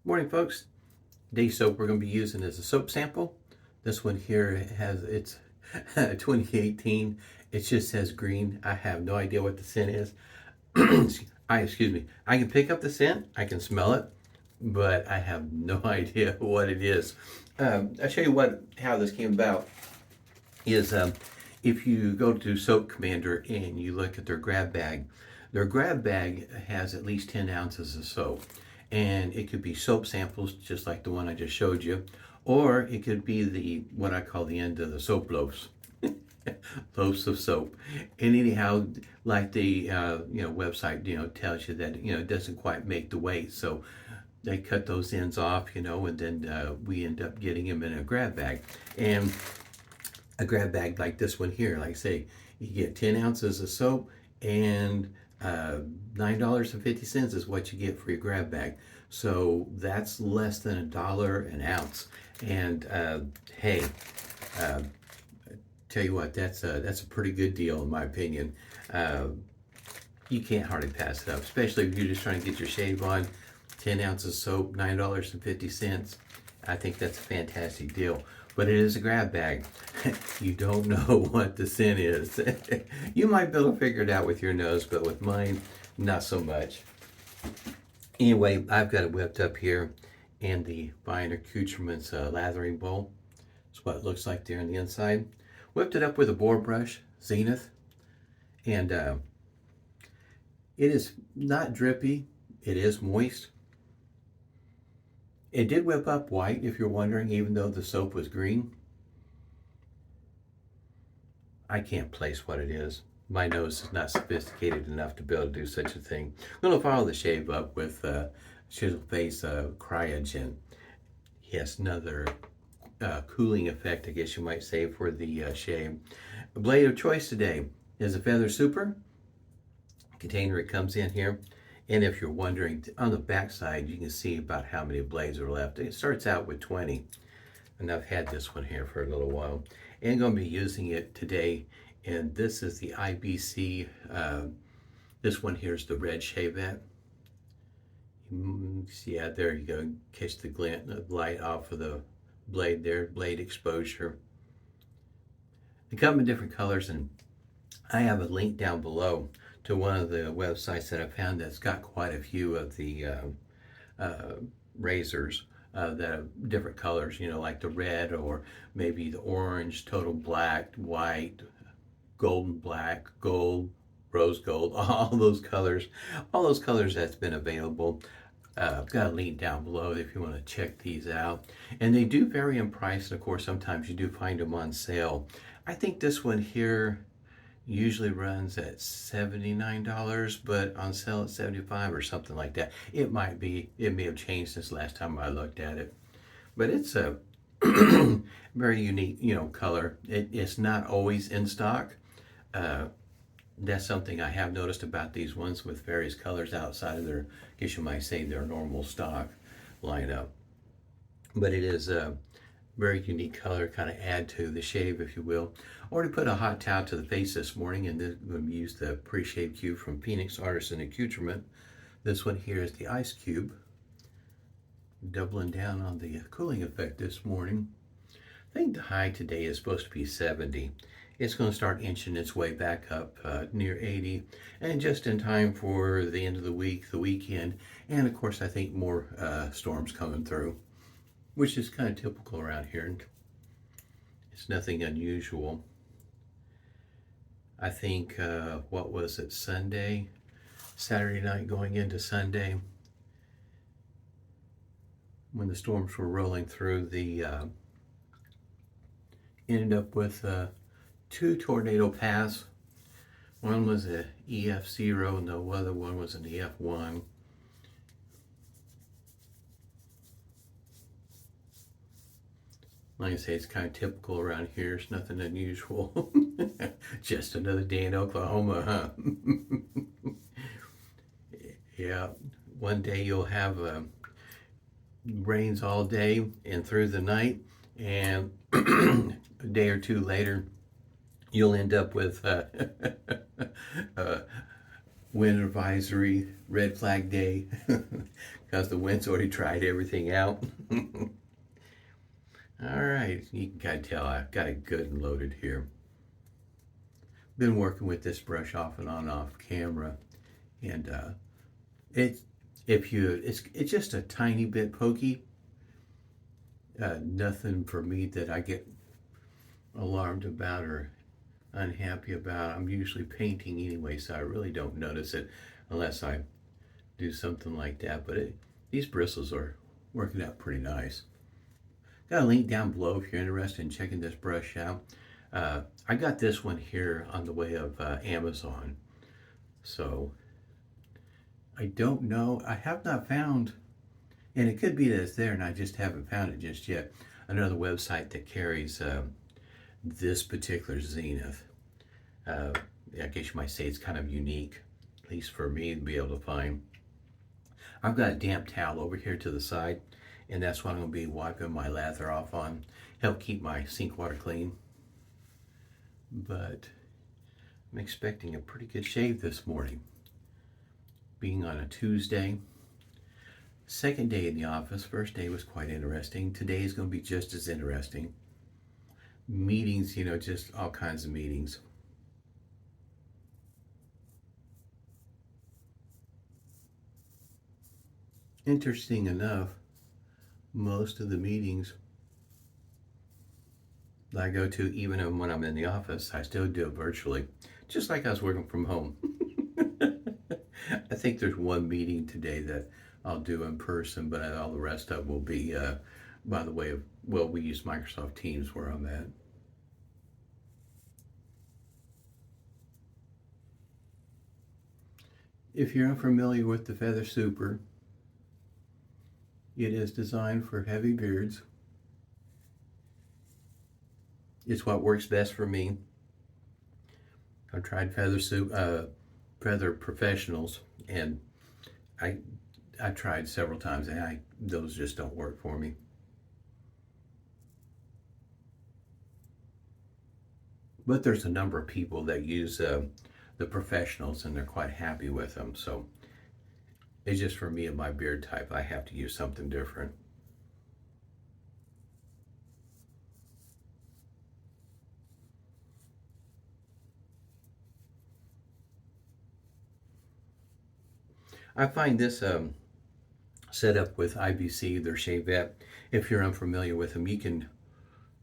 Morning, folks. Today's soap we're going to be using is a soap sample. This one here has it's 2018. It just says green. I have no idea what the scent is. Excuse me. I can pick up the scent. I can smell it, but I have no idea what it is. I'll show you how this came about. Is if you go to Soap Commander and you look at their grab bag has at least 10 ounces of soap. And it could be soap samples, just like the one I just showed you, or it could be what I call the end of the soap loaves. Loaves of soap. And anyhow, like the website tells you that it doesn't quite make the weight, so they cut those ends off, and then we end up getting them in a grab bag. And a grab bag like this one here, like I say, you get 10 ounces of soap, and $9.50 is what you get for your grab bag. So that's less than $1 an ounce. And hey, tell you what, that's a pretty good deal in my opinion. You can't hardly pass it up, especially if you're just trying to get your shave on. 10 ounces of soap, $9.50. I think that's a fantastic deal. But it is a grab bag. You don't know what the scent is. You might be able to figure it out with your nose, but with mine, not so much. Anyway, I've got it whipped up here in the Fine Accoutrements lathering bowl. That's what it looks like there on the inside. Whipped it up with a boar brush, Zenith. And it is not drippy. It is moist. It did whip up white, if you're wondering, even though the soap was green. I can't place what it is. My nose is not sophisticated enough to be able to do such a thing. I'm going to follow the shave up with Chiseled Face Cryogen. Yes, another cooling effect, I guess you might say, for the shave. The blade of choice today is a Feather Super. Container it comes in here. And if you're wondering, on the back side, you can see about how many blades are left. It starts out with 20. And I've had this one here for a little while. And I'm going to be using it today. And this is the IBC. This one here is the red shavette. Yeah, there you go. Catch the glint of light off of the blade there. Blade exposure. They come in different colors, and I have a link down below to one of the websites that I found that's got quite a few of the razors that have different colors, like the red or maybe the orange, total black, white, golden black, gold, rose gold, all those colors that's been available. I've got a link down below if you want to check these out. And they do vary in price, and of course sometimes you do find them on sale. I think this one here usually runs at $79, but on sale at $75 or something like that. It may have changed since last time I looked at it. But it's a very unique, color. It's not always in stock. That's something I have noticed about these ones with various colors outside of their, I guess you might say, their normal stock lineup. But it is a very unique color, kind of add to the shave, if you will. Already put a hot towel to the face this morning, and then I'm going to use the pre-shave cube from Phoenix Artisan Accoutrement. This one here is the ice cube. Doubling down on the cooling effect this morning. I think the high today is supposed to be 70. It's going to start inching its way back up near 80, and just in time for the end of the week, the weekend, and of course I think more storms coming through, which is kind of typical around here. It's nothing unusual. I think, what was it, Saturday night going into Sunday, when the storms were rolling through, ended up with 2 tornado paths. One was a EF0 and the other one was an EF1. Like I say, it's kind of typical around here. It's nothing unusual. Just another day in Oklahoma, huh? Yeah, one day you'll have rains all day and through the night, and a day or two later, you'll end up with wind advisory, red flag day, because the wind's already tried everything out. All right, you can kind of tell I've got it good and loaded here. Been working with this brush off and on off camera, and it's it's just a tiny bit pokey. Nothing for me that I get alarmed about or unhappy about. I'm usually painting anyway, so I really don't notice it unless I do something like that. But these bristles are working out pretty nice. Got a link down below if you're interested in checking this brush out. I got this one here on the way of Amazon. So I don't know. I have not found, and it could be that it's there and I just haven't found it just yet, another website that carries this particular Zenith. I guess you might say it's kind of unique, at least for me to be able to find. I've got a damp towel over here to the side, and that's what I'm going to be wiping my lather off on. Help keep my sink water clean. But I'm expecting a pretty good shave this morning. Being on a Tuesday. Second day in the office. First day was quite interesting. Today is going to be just as interesting. Meetings, you know, just all kinds of meetings. Interesting enough, most of the meetings that I go to, even when I'm in the office, I still do it virtually, just like I was working from home. I think there's one meeting today that I'll do in person, but all the rest of it will be by the way of, well, we use Microsoft Teams where I'm at. If you're unfamiliar with the Feather Super, it is designed for heavy beards. It's what works best for me. I've tried Feather Professionals, and I've tried several times, and those just don't work for me. But there's a number of people that use the Professionals, and they're quite happy with them. So it's just for me and my beard type, I have to use something different. I find this setup with IBC, their shavette. If you're unfamiliar with them, you can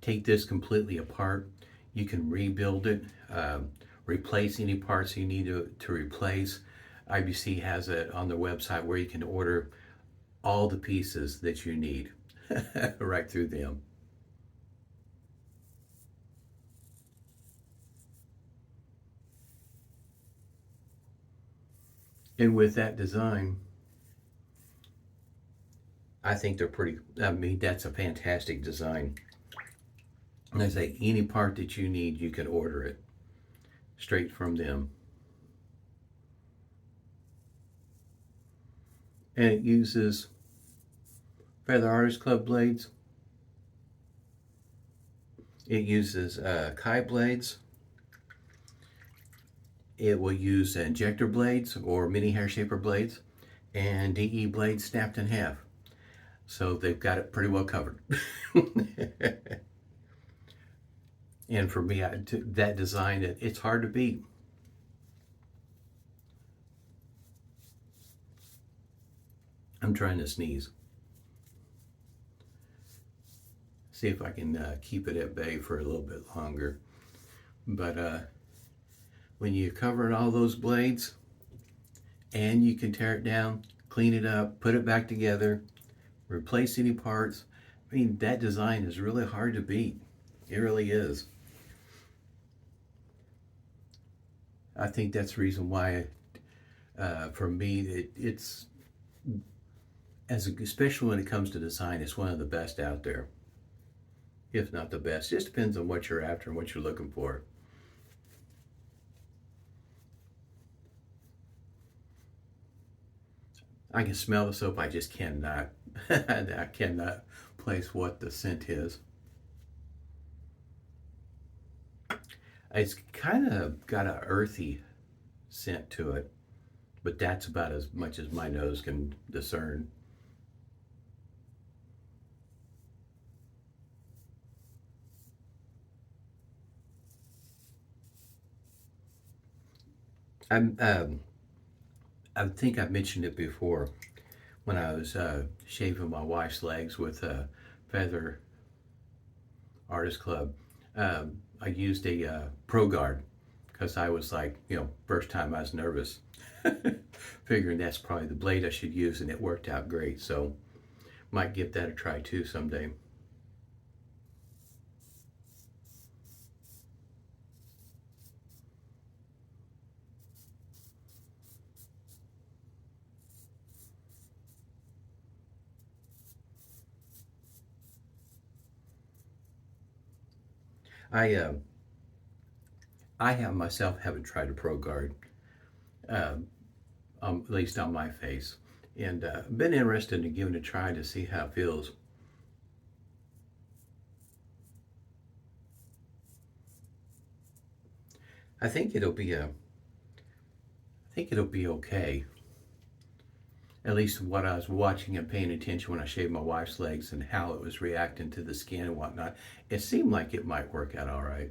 take this completely apart. You can rebuild it, replace any parts you need to replace. IBC has it on their website where you can order all the pieces that you need right through them. And with that design, I think they're pretty, I mean, that's a fantastic design. And I say any part that you need, you can order it straight from them. And it uses Feather Artist Club blades. It uses Kai blades. It will use injector blades or mini hair shaper blades and DE blades snapped in half. So they've got it pretty well covered. And for me, that design, it's hard to beat. I'm trying to sneeze. See if I can keep it at bay for a little bit longer. But when you cover all those blades, and you can tear it down, clean it up, put it back together, replace any parts. I mean, that design is really hard to beat. It really is. I think that's the reason why, for me, it's especially when it comes to design, it's one of the best out there, if not the best. It just depends on what you're after and what you're looking for. I can smell the soap. I just cannot. I cannot place what the scent is. It's kind of got an earthy scent to it. but that's about as much as my nose can discern. I'm, I think I've mentioned it before when I was shaving my wife's legs with a Feather Artist Club. I used a Pro Guard because I was like, first time I was nervous, figuring that's probably the blade I should use, and it worked out great. So might give that a try too someday. I uh, I have myself haven't tried a Pro Guard, uh, at least on my face, and been interested in giving it a try to see how it feels. I think it'll be a, I think it'll be okay. At least what I was watching and paying attention when I shaved my wife's legs and how it was reacting to the skin and whatnot, it seemed like it might work out all right.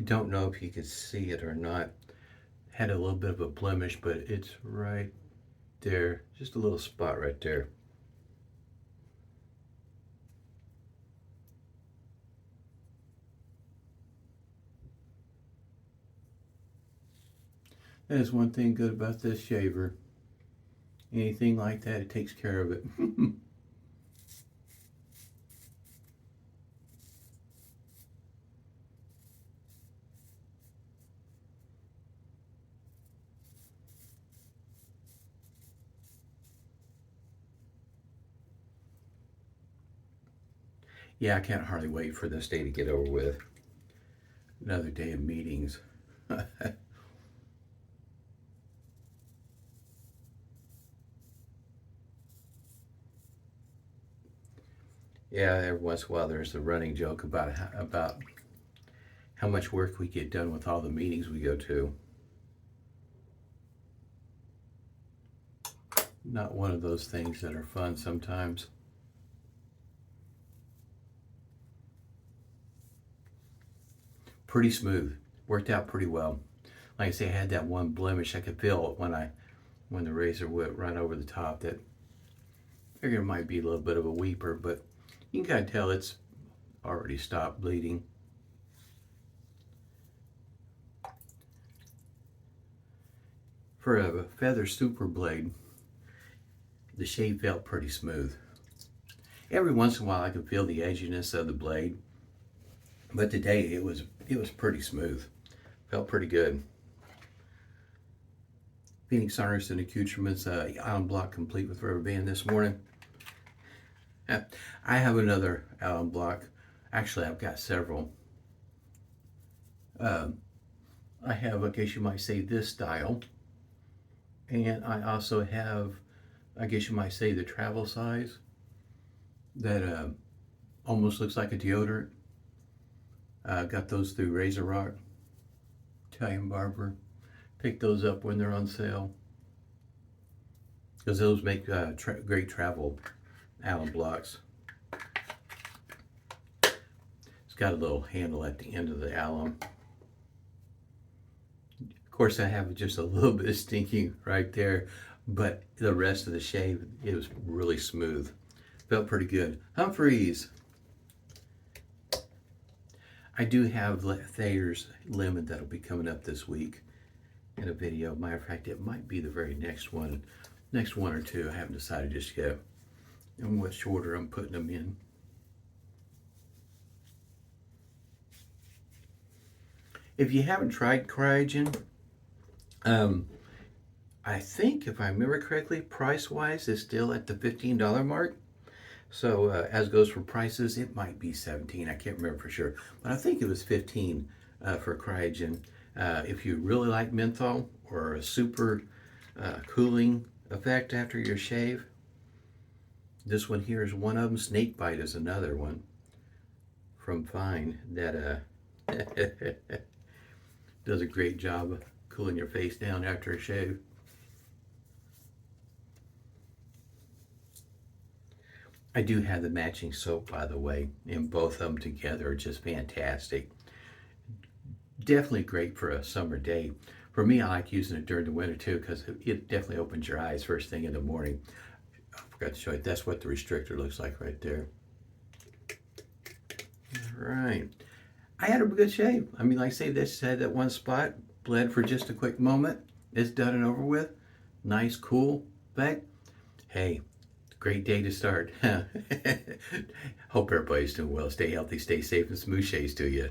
I don't know if you could see it or not. Had a little bit of a blemish, but it's right there, just a little spot right there. That is one thing good about this shaver. Anything like that, it takes care of it. Yeah, I can't hardly wait for this day to get over with. Another day of meetings. Yeah, every once in a while there's a running joke about how much work we get done with all the meetings we go to. Not one of those things that are fun sometimes. Pretty smooth. Worked out pretty well. Like I say, I had that one blemish. I could feel it when the razor went right over the top. That I figured it might be a little bit of a weeper, but you can kind of tell it's already stopped bleeding. For a feather super blade, the shave felt pretty smooth. Every once in a while I could feel the edginess of the blade, but today it was pretty smooth. Felt pretty good. Phoenix Harness and Accoutrements alum block complete with rubber band this morning. I have another alum block. Actually, I've got several. I have, I guess you might say, this style. And I also have, I guess you might say, the travel size that almost looks like a deodorant. Got those through Razor Rock, Italian Barber. Pick those up when they're on sale because those make great travel alum blocks. It's got a little handle at the end of the alum. Of course, I have just a little bit of stinking right there, but the rest of the shave, it was really smooth. Felt pretty good. Humphreys. I do have Thayer's lemon that'll be coming up this week in a video. Matter of fact, it might be the very next one or two. I haven't decided just yet in what order I'm putting them in. If you haven't tried Cryogen, I think if I remember correctly, price-wise is still at the $15 mark. So as goes for prices, it might be 17. I can't remember for sure, but I think it was 15 for Cryogen. If you really like menthol or a super cooling effect after your shave, this one here is one of them. Snake bite is another one. from Fine that does a great job of cooling your face down after a shave. I do have the matching soap, by the way, and both of them together are just fantastic. Definitely great for a summer day. For me, I like using it during the winter too because it definitely opens your eyes first thing in the morning. I forgot to show you. That's what the restrictor looks like right there. All right. I had a good shave. I mean, like I say, this had that one spot, bled for just a quick moment. It's done and over with. Nice, cool effect. Hey, great day to start. Hope everybody's doing well. Stay healthy, stay safe, and smooth shaves to you.